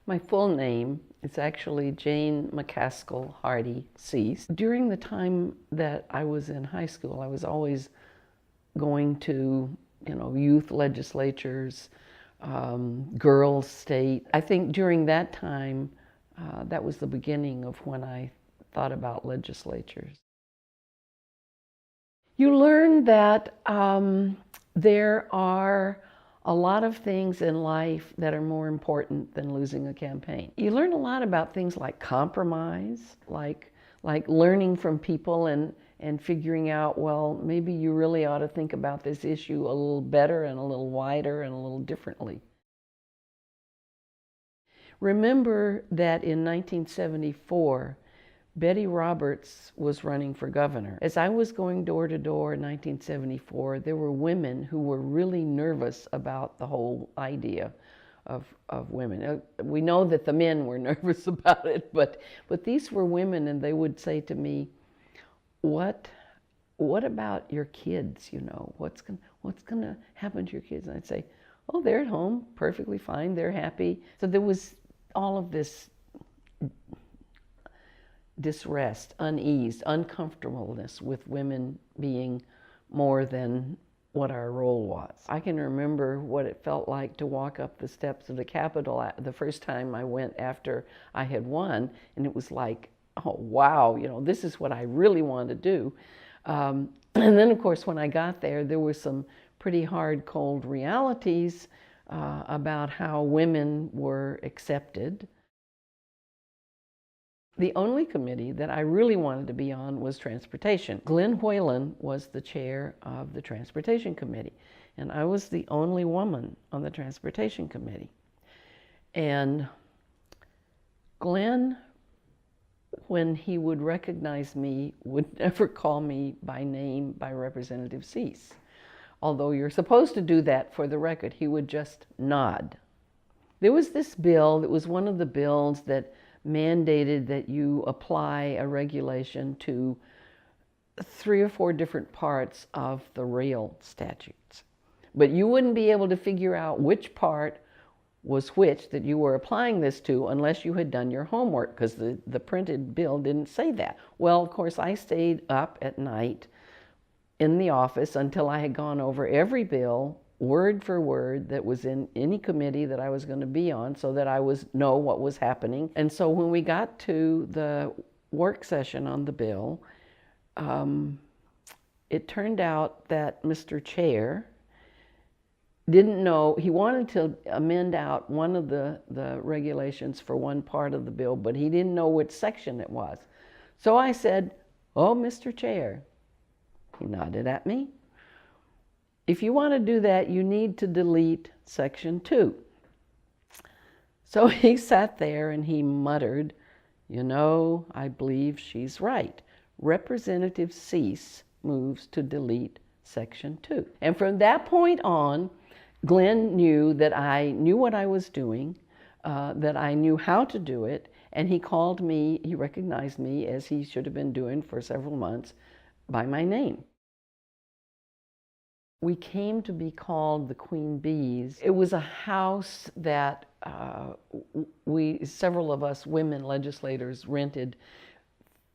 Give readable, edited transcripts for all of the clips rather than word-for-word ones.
My full name is actually Jane McCaskill Hardy Cease. During the time that I was in high school, I was always going to, youth legislatures, girls' state. I think during that time, that was the beginning of when I thought about legislatures. You learn that there are a lot of things in life that are more important than losing a campaign. You learn a lot about things like compromise, like learning from people and figuring out, well, maybe you really ought to think about this issue a little better and a little wider and a little differently. Remember that in 1974, Betty Roberts was running for governor. As I was going door to door in 1974, there were women who were really nervous about the whole idea of women. We know that the men were nervous about it, but these were women, and they would say to me, what about your kids, What's going to happen to your kids? And I'd say, oh, they're at home, perfectly fine, they're happy. So there was all of this disrest, unease, uncomfortableness with women being more than what our role was. I can remember what it felt like to walk up the steps of the Capitol the first time I went after I had won, and it was like, oh wow, this is what I really want to do. And then of course when I got there, there were some pretty hard, cold realities about how women were accepted. The only committee that I really wanted to be on was transportation. Glenn Whalen was the chair of the transportation committee, and I was the only woman on the transportation committee. And Glenn, when he would recognize me, would never call me by name by Representative Cease. Although you're supposed to do that for the record, he would just nod. There was this bill that was one of the bills that mandated that you apply a regulation to 3 or 4 different parts of the rail statutes. But you wouldn't be able to figure out which part was which that you were applying this to unless you had done your homework, because the printed bill didn't say that. Well, of course, I stayed up at night in the office until I had gone over every bill word for word that was in any committee that I was going to be on, so that I know what was happening. And so when we got to the work session on the bill, it turned out that Mr. Chair didn't know, he wanted to amend out one of the regulations for one part of the bill, but he didn't know which section it was. So I said, oh, Mr. Chair. He nodded at me. If you want to do that, you need to delete section 2. So he sat there and he muttered, I believe she's right. Representative Cease moves to delete section 2. And from that point on, Glenn knew that I knew what I was doing, that I knew how to do it, and he called me, he recognized me, as he should have been doing for several months, by my name. We came to be called the Queen Bees. It was a house that several of us women legislators rented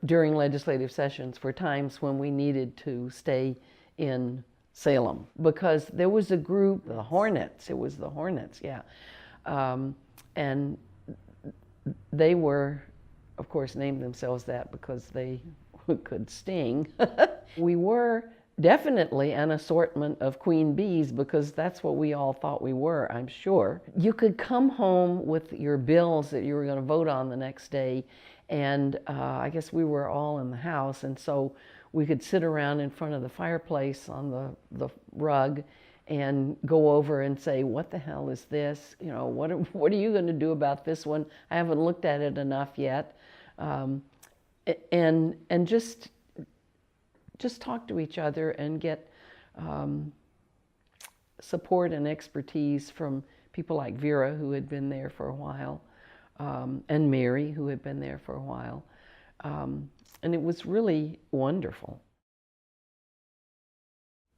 during legislative sessions for times when we needed to stay in Salem, because there was a group, the Hornets, it was the Hornets, yeah. And they were, of course, named themselves that because they could sting. We were definitely an assortment of queen bees, because that's what we all thought we were, I'm sure. You could come home with your bills that you were going to vote on the next day, and I guess we were all in the house, and so we could sit around in front of the fireplace on the rug and go over and say, what the hell is this? What are you going to do about this one? I haven't looked at it enough yet. And just talk to each other and get support and expertise from people like Vera, who had been there for a while, and Mary, who had been there for a while. And it was really wonderful.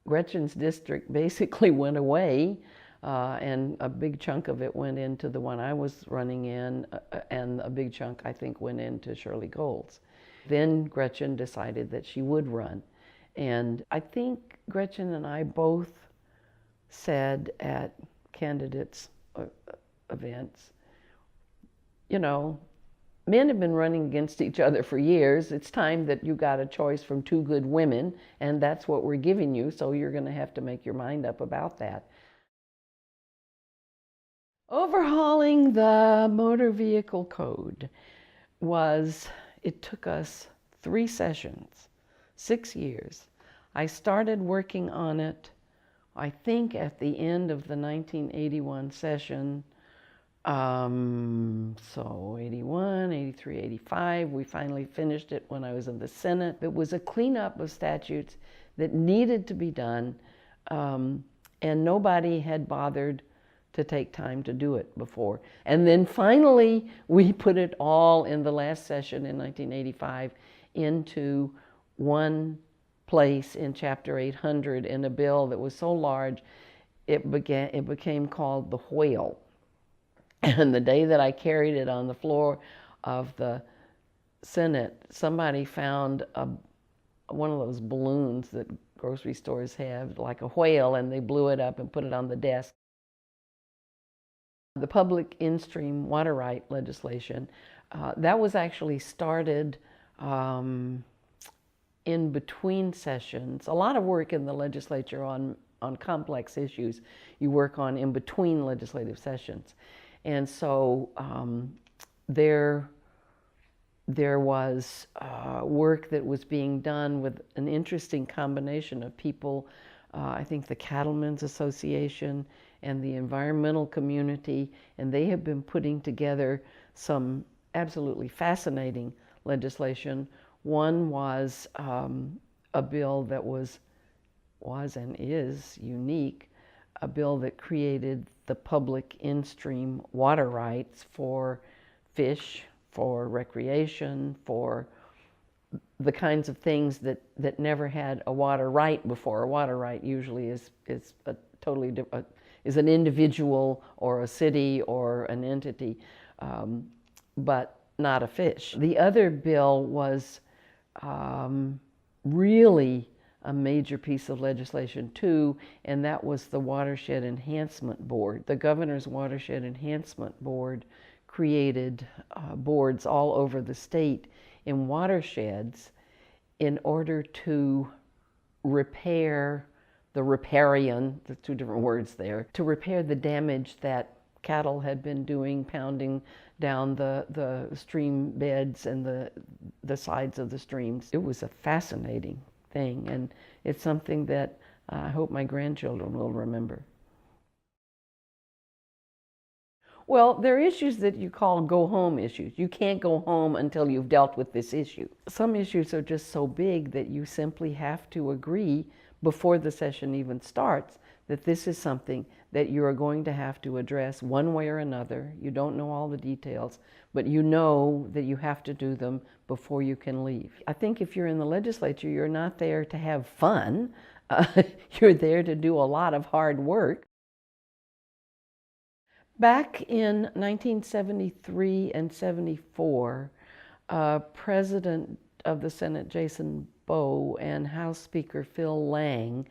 Gretchen's district basically went away and a big chunk of it went into the one I was running in, and a big chunk, I think, went into Shirley Gold's. Then Gretchen decided that she would run. And I think Gretchen and I both said at candidates' events, you know, men have been running against each other for years. It's time that you got a choice from two good women, and that's what we're giving you, so you're going to have to make your mind up about that. Overhauling the motor vehicle code it took us 3 sessions, 6 years. I started working on it, I think, at the end of the 1981 session. So 81, 83, 85, we finally finished it when I was in the Senate. It was a cleanup of statutes that needed to be done, and nobody had bothered to take time to do it before. And then finally, we put it all in the last session in 1985 into one place in Chapter 800 in a bill that was so large, it became called the Whale. And the day that I carried it on the floor of the Senate, somebody found one of those balloons that grocery stores have, like a whale, and they blew it up and put it on the desk. The public in-stream water right legislation, that was actually started in between sessions. A lot of work in the legislature on complex issues you work on in between legislative sessions. And so there was work that was being done with an interesting combination of people. I think the Cattlemen's Association and the environmental community, and they have been putting together some absolutely fascinating legislation. One was a bill that was and is unique, a bill that created the public in-stream water rights for fish, for recreation, for the kinds of things that never had a water right before. A water right usually is a totally different, is an individual or a city or an entity, but not a fish. The other bill was really a major piece of legislation too, and that was the Watershed Enhancement Board. The Governor's Watershed Enhancement Board created boards all over the state in watersheds in order to repair the riparian, the 2 different words there, to repair the damage that cattle had been doing, pounding down the stream beds and the sides of the streams. It was a fascinating thing, and it's something that I hope my grandchildren will remember. Well, there are issues that you call go-home issues. You can't go home until you've dealt with this issue. Some issues are just so big that you simply have to agree before the session even starts that this is something that you are going to have to address one way or another. You don't know all the details, but you know that you have to do them before you can leave. I think if you're in the legislature, you're not there to have fun. You're there to do a lot of hard work. Back in 1973 and 74, President of the Senate Jason Bowe and House Speaker Phil Lang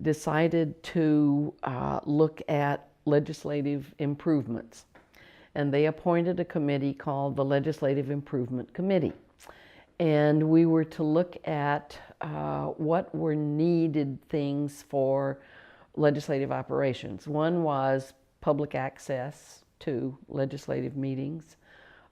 decided to look at legislative improvements. And they appointed a committee called the Legislative Improvement Committee. And we were to look at what were needed things for legislative operations. One was public access to legislative meetings.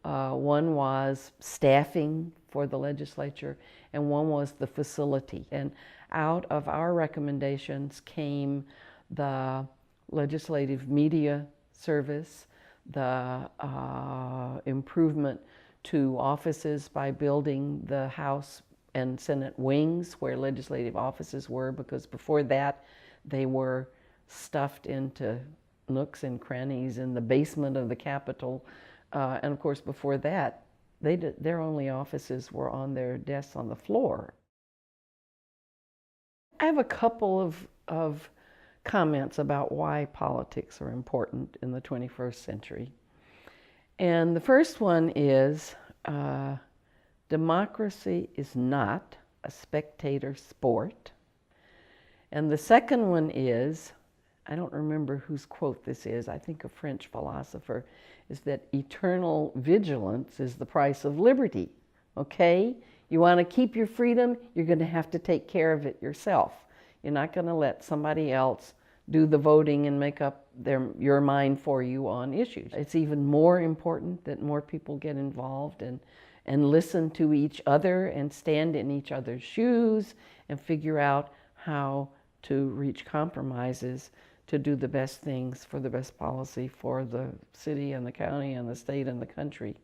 One was staffing for the legislature, and one was the facility. And out of our recommendations came the legislative media service, the improvement to offices by building the House and Senate wings where legislative offices were, because before that they were stuffed into nooks and crannies in the basement of the Capitol. And of course before that, their only offices were on their desks on the floor. I have a couple of comments about why politics are important in the 21st century. And the first one is, democracy is not a spectator sport. And the second one is, I don't remember whose quote this is, I think a French philosopher, is that eternal vigilance is the price of liberty. Okay? You want to keep your freedom, you're going to have to take care of it yourself. You're not going to let somebody else do the voting and make up your mind for you on issues. It's even more important that more people get involved and listen to each other and stand in each other's shoes and figure out how to reach compromises to do the best things for the best policy for the city and the county and the state and the country.